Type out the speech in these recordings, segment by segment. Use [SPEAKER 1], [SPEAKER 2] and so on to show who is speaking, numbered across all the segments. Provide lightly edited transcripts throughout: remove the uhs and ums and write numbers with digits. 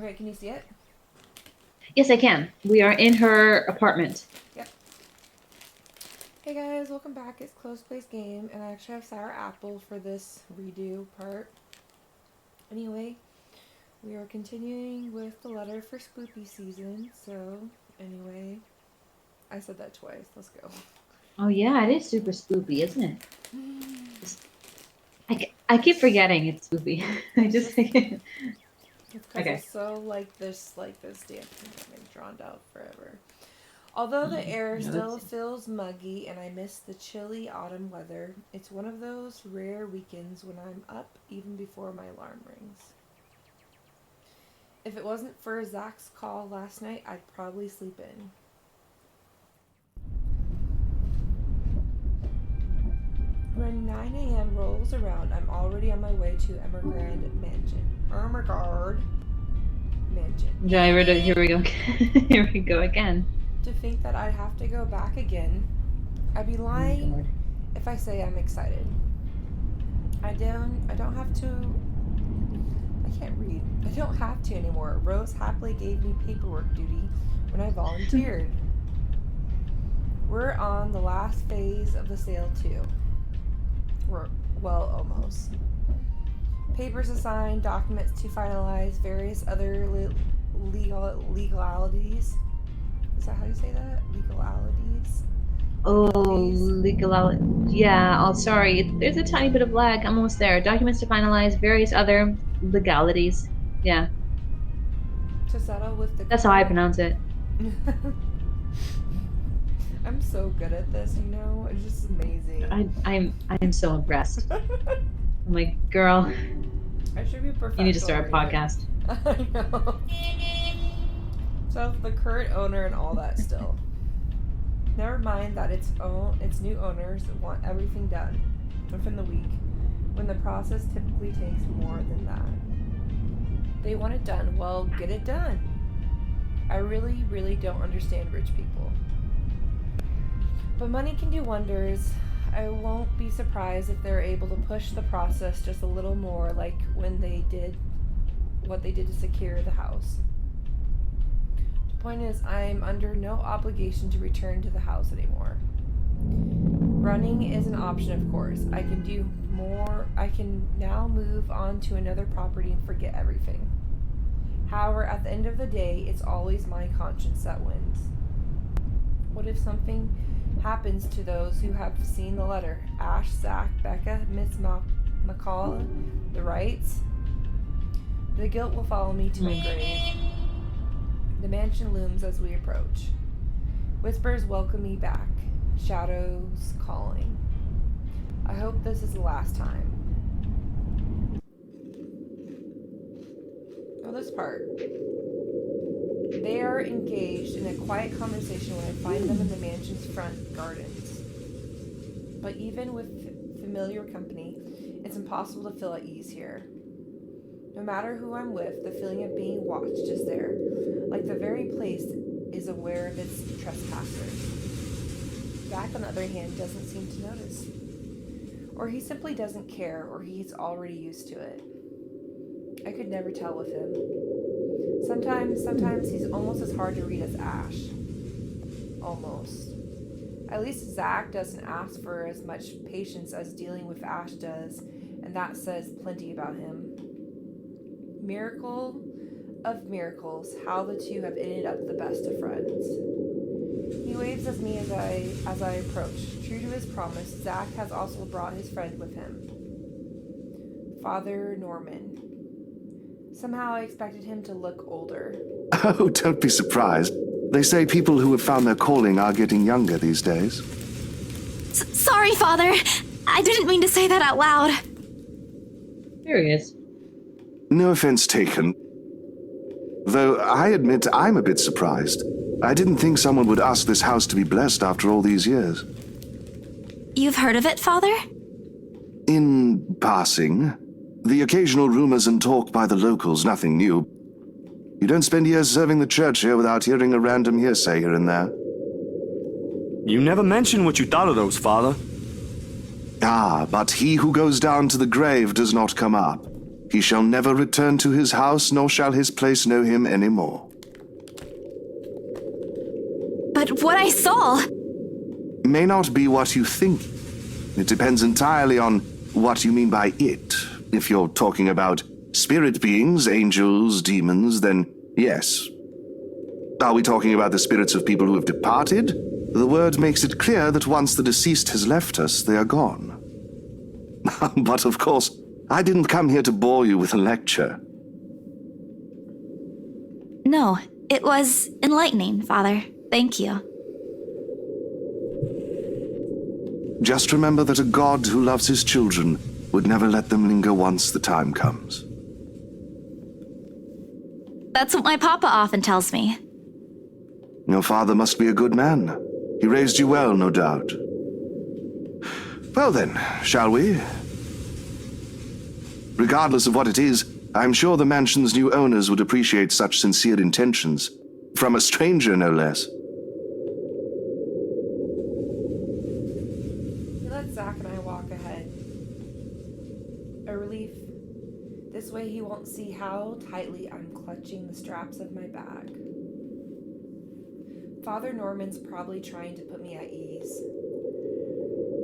[SPEAKER 1] Okay, can you see it?
[SPEAKER 2] Yes, I can. We are in her apartment.
[SPEAKER 1] Yep. Hey guys, welcome back. It's CloPlaysGames, and I actually have sour apple for this redo part. Anyway, we are continuing with the letter for spoopy season, so anyway, I said that twice. Let's go.
[SPEAKER 2] Oh yeah, it is super spoopy, isn't it? I keep forgetting it's spoopy. I
[SPEAKER 1] It's
[SPEAKER 2] just
[SPEAKER 1] just, it's because
[SPEAKER 2] okay.
[SPEAKER 1] it's so like this dance been drawn out forever. Although the air
[SPEAKER 2] Yeah,
[SPEAKER 1] still feels muggy and I miss the chilly autumn weather, it's one of those rare weekends when I'm up even before my alarm rings. If it wasn't for Zach's call last night, I'd probably sleep in. When 9 a.m. rolls around, I'm already on my way to Emergrand Mansion. Emergard Mansion.
[SPEAKER 2] Yeah, here we go. Here we go again.
[SPEAKER 1] To think that I'd have to go back again, I'd be
[SPEAKER 2] Oh my
[SPEAKER 1] lying
[SPEAKER 2] God.
[SPEAKER 1] if I say I'm excited. I don't have to. I can't read. I don't have to anymore. Rose happily gave me paperwork duty when I volunteered. We're on the last phase of the sale too. Well, almost. Papers assigned, documents to finalize, various other legalities. Is that how you say that? Legalities?
[SPEAKER 2] Oh, legal. Yeah. Oh, sorry. There's a tiny bit of lag. I'm almost there. Documents to finalize. Various other legalities. Yeah,
[SPEAKER 1] To settle with the
[SPEAKER 2] that's how I
[SPEAKER 1] current.
[SPEAKER 2] pronounce it.
[SPEAKER 1] I'm so good at this, you know? It's just amazing.
[SPEAKER 2] I'm so impressed. I'm like, girl,
[SPEAKER 1] I should be
[SPEAKER 2] you need to
[SPEAKER 1] professional
[SPEAKER 2] start a
[SPEAKER 1] reader.
[SPEAKER 2] podcast.
[SPEAKER 1] I know. So the current owner and all that still. Never mind that its new owners want everything done within the week, when the process typically takes more than that. They want it done, well, get it done. I really, really don't understand rich people. But money can do wonders. I won't be surprised if they're able to push the process just a little more, like when they did what they did to secure the house. The point is, I'm under no obligation to return to the house anymore. Running is an option, of course. I can do more. I can now move on to another property and forget everything. However, at the end of the day, it's always my conscience that wins. What if something happens to those who have seen the letter? Ash, Zach, Becca, Miss McCall, the Wrights? The guilt will follow me to my grave. The mansion looms as we approach. Whispers welcome me back. Shadows calling. I hope this is the last time. Oh, this part. They are engaged in a quiet conversation when I find them in the mansion's front gardens. But even with familiar company, it's impossible to feel at ease here. No matter who I'm with, the feeling of being watched is there, like the very place is aware of its trespassers. Zach, on the other hand, doesn't seem to notice. Or he simply doesn't care, or he's already used to it. I could never tell with him. Sometimes he's almost as hard to read as Ash. Almost. At least Zach doesn't ask for as much patience as dealing with Ash does, and that says plenty about him. Miracle of miracles, how the two have ended up the best of friends. He waves at me as I approach. True to his promise, Zach has also brought his friend with him, Father Norman. Somehow I expected him to look older.
[SPEAKER 3] Oh, don't be surprised. They say people who have found their calling are getting younger these days.
[SPEAKER 4] Sorry, Father. I didn't mean to say that out loud.
[SPEAKER 2] There he is.
[SPEAKER 3] No offense taken. Though I admit I'm a bit surprised. I didn't think someone would ask this house to be blessed after all these years.
[SPEAKER 4] You've heard of it, Father?
[SPEAKER 3] In passing, the occasional rumors and talk by the locals, nothing new. You don't spend years serving the church here without hearing a random hearsay here and there.
[SPEAKER 5] You never mentioned what you thought of those, Father.
[SPEAKER 3] Ah, but he who goes down to the grave does not come up. He shall never return to his house, nor shall his place know him any more.
[SPEAKER 4] But what I saw...
[SPEAKER 3] May not be what you think. It depends entirely on what you mean by it. If you're talking about spirit beings, angels, demons, then yes. Are we talking about the spirits of people who have departed? The word makes it clear that once the deceased has left us, they are gone. But of course, I didn't come here to bore you with a lecture.
[SPEAKER 4] No, it was enlightening, Father. Thank you.
[SPEAKER 3] Just remember that a God who loves his children would never let them linger once the time comes.
[SPEAKER 4] That's what my papa often tells me.
[SPEAKER 3] Your father must be a good man. He raised you well, no doubt. Well then, shall we? Regardless of what it is, I'm sure the mansion's new owners would appreciate such sincere intentions. From a stranger, no less.
[SPEAKER 1] He let Zach and I walk ahead. A relief. This way he won't see how tightly I'm clutching the straps of my bag. Father Norman's probably trying to put me at ease.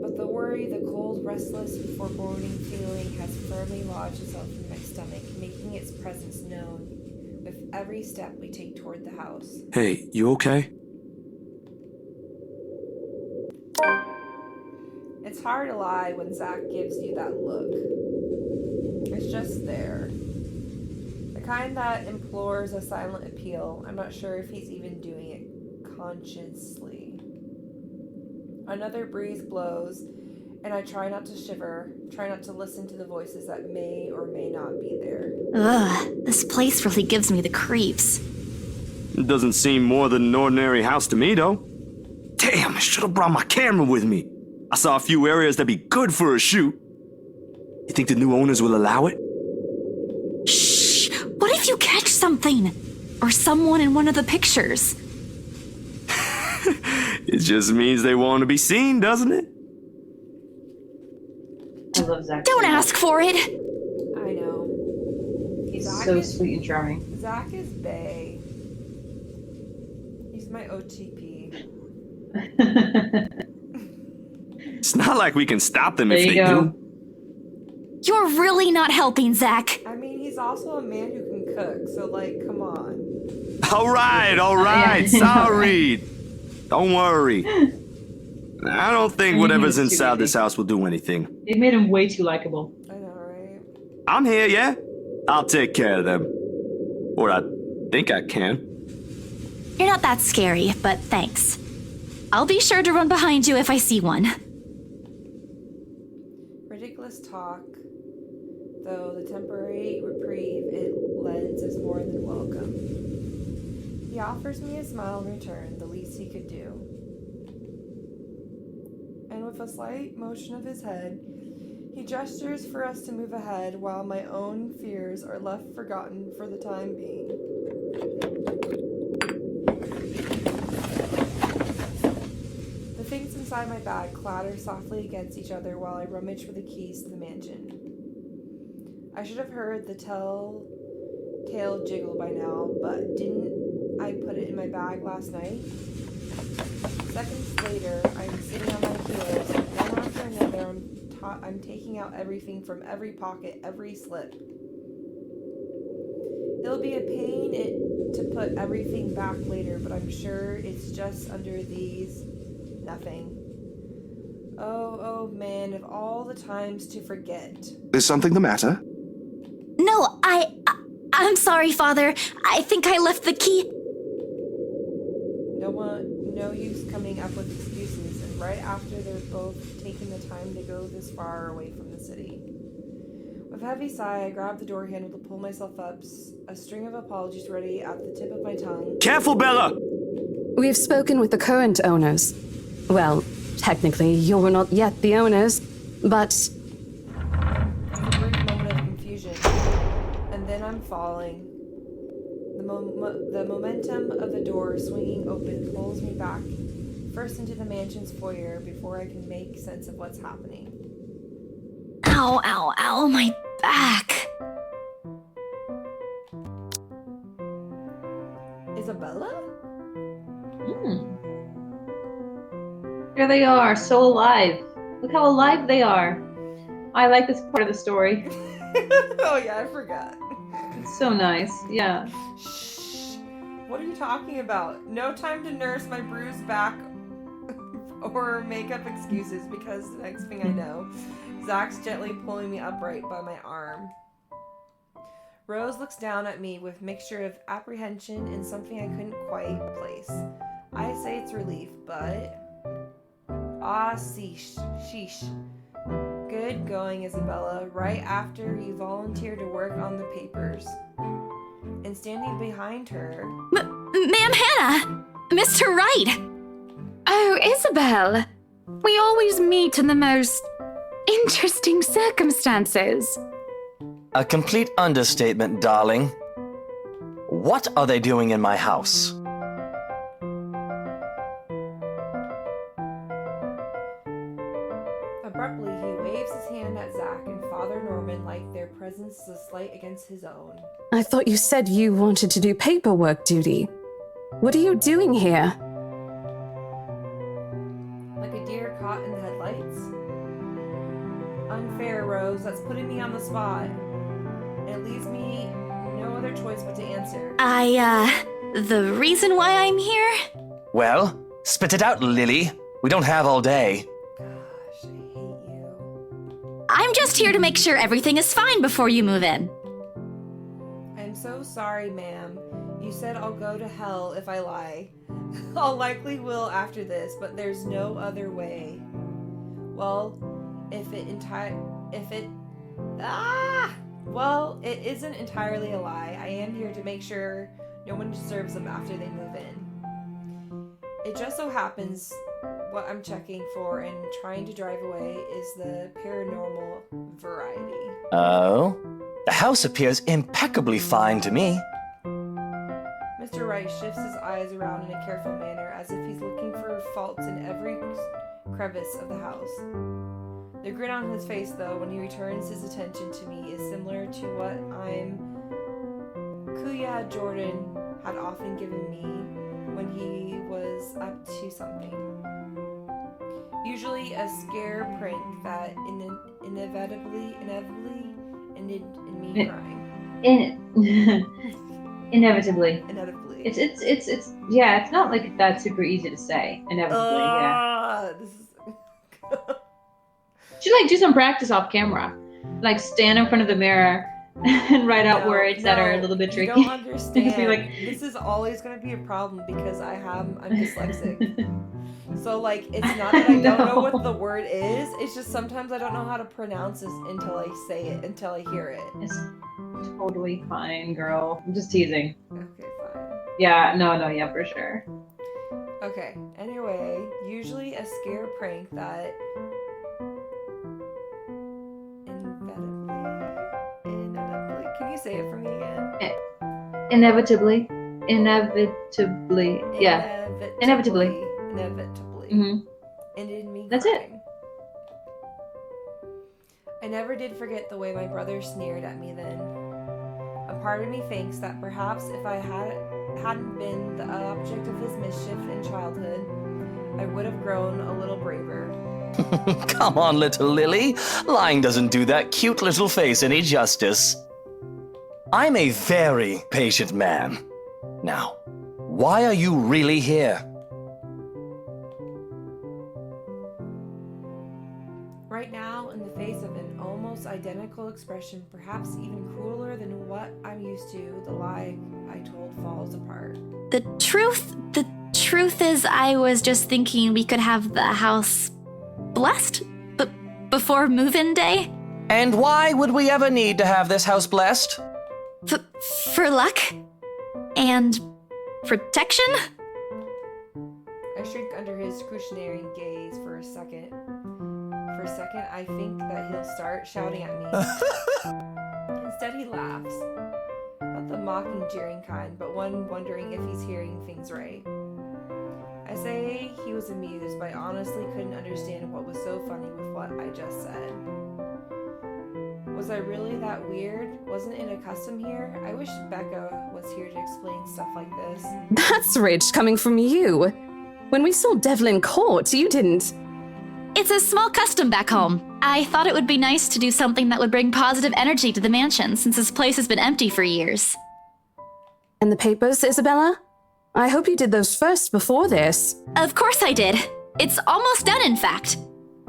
[SPEAKER 1] But the worry, the cold, restless, foreboding feeling has firmly lodged itself in my stomach, making its presence known with every step we take toward the house.
[SPEAKER 5] Hey, you okay?
[SPEAKER 1] It's hard to lie when Zach gives you that look. It's just there. The kind that implores a silent appeal. I'm not sure if he's even doing it consciously. Another breeze blows, and I try not to shiver, try not to listen to the voices that may or may not be there.
[SPEAKER 4] Ugh, this place really gives me the creeps.
[SPEAKER 5] It doesn't seem more than an ordinary house to me, though. Damn, I should have brought my camera with me. I saw a few areas that'd be good for a shoot. You think the new owners will allow it?
[SPEAKER 4] Shh! What if you catch something? Or someone in one of the pictures?
[SPEAKER 5] It just means they want to be seen, doesn't it?
[SPEAKER 2] I love Zach.
[SPEAKER 4] Don't
[SPEAKER 2] so much.
[SPEAKER 4] ask for it!
[SPEAKER 1] I know.
[SPEAKER 2] He's
[SPEAKER 1] Zach
[SPEAKER 2] so
[SPEAKER 1] is-
[SPEAKER 2] sweet and charming.
[SPEAKER 1] Zach is bae. He's my OTP.
[SPEAKER 5] It's not like we can stop them
[SPEAKER 2] There
[SPEAKER 5] if
[SPEAKER 2] you
[SPEAKER 5] they
[SPEAKER 2] go.
[SPEAKER 5] do.
[SPEAKER 4] You're really not helping, Zach.
[SPEAKER 1] I mean, he's also a man who can cook, so like, come on.
[SPEAKER 5] All right, sorry. Don't worry. I don't think
[SPEAKER 2] You
[SPEAKER 5] whatever's
[SPEAKER 2] need to
[SPEAKER 5] inside
[SPEAKER 2] be.
[SPEAKER 5] this house will do anything.
[SPEAKER 2] They made him way too likable.
[SPEAKER 1] I know, right?
[SPEAKER 5] I'm here, yeah? I'll take care of them. Or I think I can.
[SPEAKER 4] You're not that scary, but thanks. I'll be sure to run behind you if I see one.
[SPEAKER 1] Ridiculous talk, though the temporary reprieve it lends is more than welcome. He offers me a smile in return, the least he could do. And with a slight motion of his head, he gestures for us to move ahead while my own fears are left forgotten for the time being. The things inside my bag clatter softly against each other while I rummage for the keys to the mansion. I should have heard the telltale jiggle by now, but didn't I put it in my bag last night? Seconds later, I'm sitting on my heels, one after another. I'm taking out everything from every pocket, every slip. It'll be a pain to put everything back later, but I'm sure it's just under these. Nothing. Oh man, of all the times to forget.
[SPEAKER 3] Is something the matter?
[SPEAKER 4] No, I'm sorry, Father. I think I left the key.
[SPEAKER 1] No use coming up with excuses, and right after they're both taken the time to go this far away from the city. With a heavy sigh, I grab the door handle to pull myself up, a string of apologies ready at the tip of my tongue.
[SPEAKER 5] Careful, Bella!
[SPEAKER 6] We've spoken with the current owners. Well, technically, you're not yet the owners, but
[SPEAKER 1] A brief moment of confusion, and then I'm falling. The momentum of the door swinging open pulls me back, first into the mansion's foyer before I can make sense of what's happening.
[SPEAKER 4] Ow, my back.
[SPEAKER 1] Isabella?
[SPEAKER 2] There they are, so alive. Look how alive they are. I like this part of the story.
[SPEAKER 1] Oh yeah, I forgot.
[SPEAKER 2] It's so nice. Yeah.
[SPEAKER 1] Shh. What are you talking about? No time to nurse my bruised back or make up excuses because the next thing I know, Zach's gently pulling me upright by my arm. Rose looks down at me with mixture of apprehension and something I couldn't quite place. I say it's relief, but... sheesh. Good going, Isabella, right after you volunteered to work on the papers. And standing behind her...
[SPEAKER 4] Ma'am Hannah! Mr. Wright!
[SPEAKER 7] Oh, Isabel! We always meet in the most interesting circumstances.
[SPEAKER 8] A complete understatement, darling. What are they doing in my house?
[SPEAKER 1] Abruptly, he waves his hand at Zach and Father Norman like their presence is a slight against his own.
[SPEAKER 6] I thought you said you wanted to do paperwork duty. What are you doing here?
[SPEAKER 1] Like a deer caught in the headlights? Unfair, Rose. That's putting me on the spot. It leaves me no other choice but to answer.
[SPEAKER 4] The reason why I'm here?
[SPEAKER 8] Well, spit it out, Lily. We don't have all day.
[SPEAKER 1] Gosh, I hate you.
[SPEAKER 4] I'm just here to make sure everything is fine before you move in.
[SPEAKER 1] I'm so sorry, ma'am. You said I'll go to hell if I lie. I'll likely will after this, but there's no other way. Well, Well, it isn't entirely a lie. I am here to make sure no one disturbs them after they move in. It just so happens what I'm checking for and trying to drive away is the paranormal variety.
[SPEAKER 8] Oh? The house appears impeccably fine to me.
[SPEAKER 1] Mr. Wright shifts his eyes around in a careful manner as if he's looking for faults in every crevice of the house. The grin on his face, though, when he returns his attention to me is similar to what Kuya Jordan had often given me when he was up to something. Usually a scare prank that inevitably ended in me crying.
[SPEAKER 2] Inevitably.
[SPEAKER 1] Inevitably.
[SPEAKER 2] It's yeah, it's not like that's super easy to say. Inevitably, yeah.
[SPEAKER 1] This is...
[SPEAKER 2] You should do some practice off camera. Stand in front of the mirror and write out words that are a little bit tricky.
[SPEAKER 1] You don't understand. This is always going to be a problem because I'm dyslexic. So it's not that I don't know what the word is. It's just sometimes I don't know how to pronounce this until I say it, until I hear it.
[SPEAKER 2] It's totally fine, girl. I'm just teasing.
[SPEAKER 1] Okay, fine.
[SPEAKER 2] Yeah, no, yeah, for sure.
[SPEAKER 1] Okay. Anyway, usually a scare prank that inevitably. Can you say it for me again?
[SPEAKER 2] Inevitably. Yeah.
[SPEAKER 1] Inevitably.
[SPEAKER 2] Mm-hmm.
[SPEAKER 1] Ended me
[SPEAKER 2] That's
[SPEAKER 1] crying.
[SPEAKER 2] it.
[SPEAKER 1] I never did forget the way my brother sneered at me then. A part of me thinks that perhaps if I hadn't been the object of his mischief in childhood, I would have grown a little braver.
[SPEAKER 8] Come on, little Lily. Lying doesn't do that cute little face any justice. I'm a very patient man. Now, why are you really here?
[SPEAKER 1] Right now, in the face of an almost identical expression, perhaps even crueler than what I'm used to, the lie I told falls apart.
[SPEAKER 4] The truth is I was just thinking we could have the house blessed before move-in day.
[SPEAKER 8] And why would we ever need to have this house blessed?
[SPEAKER 4] For luck and protection?
[SPEAKER 1] I shrink under his excruciating gaze for a second. For a second, I think that he'll start shouting at me. Instead, he laughs. Not the mocking, jeering kind, but one wondering if he's hearing things right. I say he was amused, but I honestly couldn't understand what was so funny with what I just said. Was I really that weird? Wasn't it a custom here? I wish Becca was here to explain stuff like this.
[SPEAKER 6] That's rich coming from you. When we saw Devlin Court, you didn't.
[SPEAKER 4] It's a small custom back home. I thought it would be nice to do something that would bring positive energy to the mansion since this place has been empty for years.
[SPEAKER 6] And the papers, Isabella? I hope you did those first before this.
[SPEAKER 4] Of course I did. It's almost done, in fact.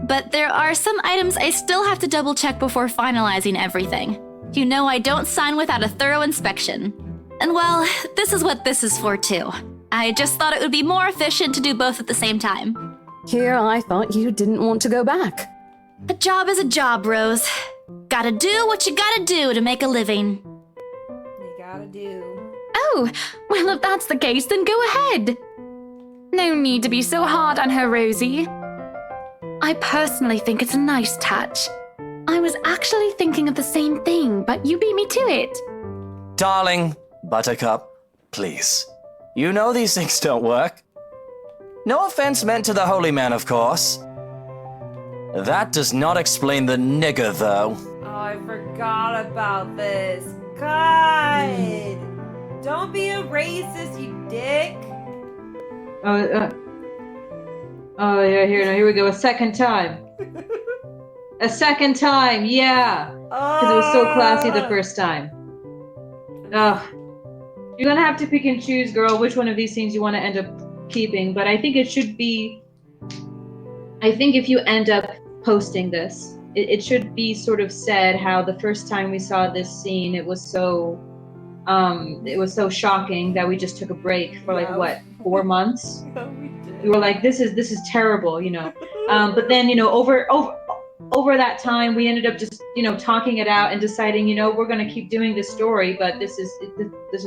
[SPEAKER 4] But there are some items I still have to double check before finalizing everything. You know I don't sign without a thorough inspection. And well, this is what this is for too. I just thought it would be more efficient to do both at the same time.
[SPEAKER 6] Here I thought you didn't want to go back.
[SPEAKER 4] A job is a job, Rose. Gotta do what you gotta do to make a living.
[SPEAKER 1] You gotta do.
[SPEAKER 7] Oh, well, if that's the case, then go ahead. No need to be so hard on her, Rosie. I personally think it's a nice touch. I was actually thinking of the same thing, but you beat me to it.
[SPEAKER 8] Darling, Buttercup, please. You know these things don't work. No offense meant to the holy man, of course. That does not explain the nigger, though.
[SPEAKER 1] Oh, I forgot about this. God! Don't be a racist, you dick!
[SPEAKER 2] Oh, yeah, here we go. A second time. A second time, yeah. Because it was so classy the first time. Ugh. You're gonna have to pick and choose, girl, which one of these things you want to end up keeping. But I think it should be... I think if you end up posting this, it should be sort of said how the first time we saw this scene, it was so shocking that we just took a break for like, what, 4 months?
[SPEAKER 1] No, we did.
[SPEAKER 2] We were like, this is terrible, you know. But then, you know, over that time, we ended up just, you know, talking it out and deciding, you know, we're going to keep doing this story, but this is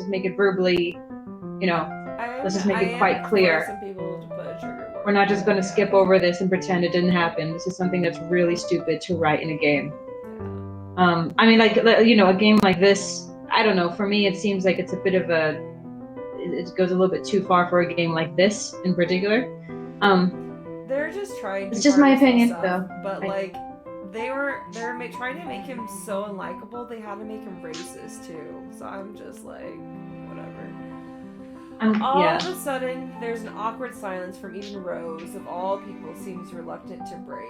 [SPEAKER 2] make it verbally, you know, let's just make it quite clear.
[SPEAKER 1] Some people to put a trigger word.
[SPEAKER 2] We're not just going to skip over this and pretend it didn't happen. This is something that's really stupid to write in a game. I mean, like, you know, a game like this, I don't know, for me, it seems like it's a bit of it goes a little bit too far for a game like this in particular.
[SPEAKER 1] They're just trying to...
[SPEAKER 2] It's just my opinion,
[SPEAKER 1] stuff,
[SPEAKER 2] though.
[SPEAKER 1] But, like, they're trying to make him so unlikable, they had to make him racist, too. So I'm just like, whatever. All of a sudden, there's an awkward silence from even Rose, of all people, seems reluctant to break.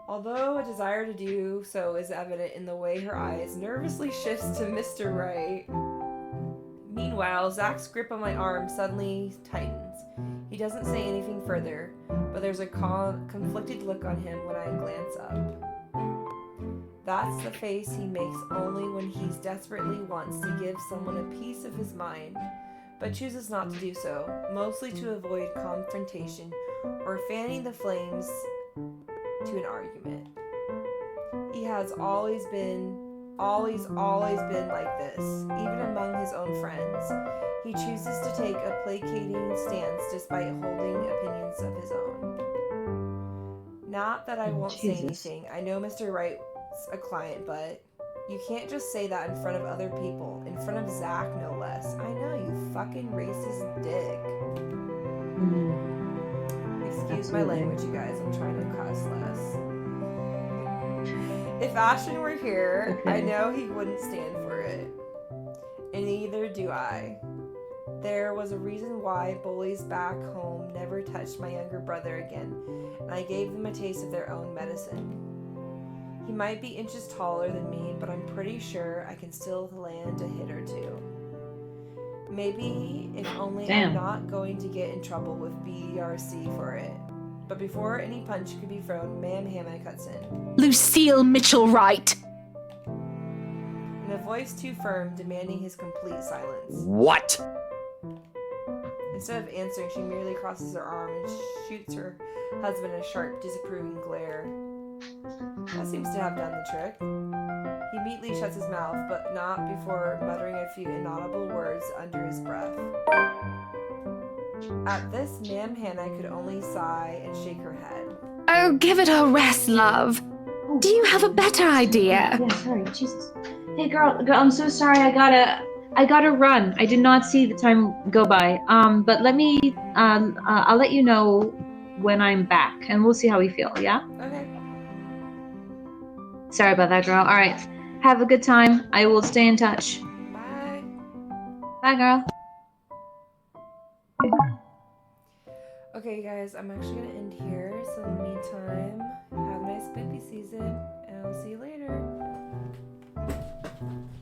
[SPEAKER 1] Although a desire to do so is evident in the way her eyes nervously shifts to Mr. Wright. Meanwhile, Zach's grip on my arm suddenly tightens. He doesn't say anything further, but there's a conflicted look on him when I glance up. That's the face he makes only when he desperately wants to give someone a piece of his mind, but chooses not to do so, mostly to avoid confrontation or fanning the flames to an argument. He has always been like this, even among his own friends. He chooses to take a placating stance despite holding opinions of his own. Not that I won't say anything. I know Mr. Wright's a client, but you can't just say that in front of other people. In front of Zach, no less. I know, you fucking racist dick. Excuse my language, you guys. I'm trying to cuss less. If Ashton were here, I know he wouldn't stand for it. And neither do I. There was a reason why bullies back home never touched my younger brother again, and I gave them a taste of their own medicine. He might be inches taller than me, but I'm pretty sure I can still land a hit or two. Maybe if only I'm not going to get in trouble with BRC for it. But before any punch could be thrown, Ma'am Hannah cuts in.
[SPEAKER 7] Lucille Mitchell Wright.
[SPEAKER 1] In a voice too firm, demanding his complete silence.
[SPEAKER 8] What?
[SPEAKER 1] Instead of answering, she merely crosses her arm and shoots her husband a sharp, disapproving glare. That seems to have done the trick. He immediately shuts his mouth, but not before muttering a few inaudible words under his breath. At this, Ma'am Hannah could only sigh and shake her head.
[SPEAKER 7] Oh, give it a rest, love. Do you have a better idea?
[SPEAKER 2] Yeah, sorry, Jesus. Hey, girl, I'm so sorry. I gotta run. I did not see the time go by. But let me, I'll let you know when I'm back, and we'll see how we feel. Yeah.
[SPEAKER 1] Okay.
[SPEAKER 2] Sorry about that, girl. All right. Have a good time. I will stay in touch.
[SPEAKER 1] Bye.
[SPEAKER 2] Bye, girl.
[SPEAKER 1] Okay, guys, I'm actually gonna end here. So in the meantime, have a nice spooky season, and I'll see you later.